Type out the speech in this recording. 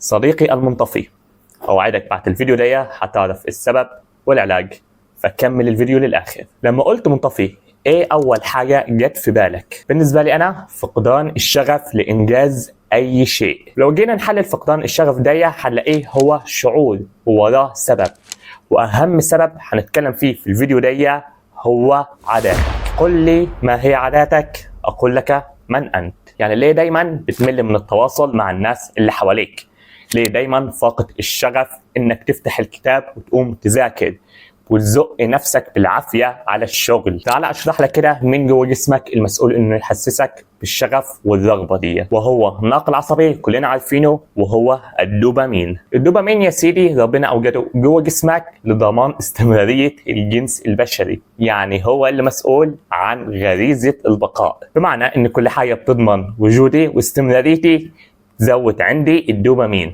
صديقي المنطفي، أوعدك بعد الفيديو ده حتعرف السبب والعلاج، فكمل الفيديو للآخر. لما قلت منطفي، إيه أول حاجة جت في بالك؟ بالنسبة لي أنا فقدان الشغف لإنجاز أي شيء. لو جينا نحلل فقدان الشغف ده هنلاقيه هو شعور ووراه سبب، وأهم سبب هنتكلم فيه في الفيديو ده هو عاداتك. قل لي ما هي عاداتك أقول لك من أنت. يعني ليه دايما بتمل من التواصل مع الناس اللي حواليك؟ ليه دايما فاقد الشغف انك تفتح الكتاب وتقوم تذاكر وتزق نفسك بالعافية على الشغل؟ تعال اشرح لك كده من جوه جسمك المسؤول انه يحسسك بالشغف والرغبة دي، وهو ناقل عصبي كلنا عارفينه، وهو الدوبامين. الدوبامين يا سيدي ربنا اوجده جوه جسمك لضمان استمرارية الجنس البشري، يعني هو اللي مسؤول عن غريزة البقاء، بمعنى ان كل حاجة بتضمن وجودي واستمراريتي زود عندي الدوبامين.